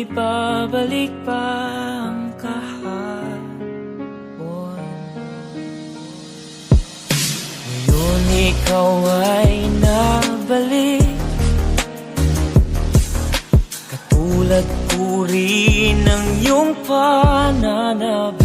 Di babalik pa ang kahapon. Ngayon ikaw ay nabalik, katulad ko rin ng iyong pananabik.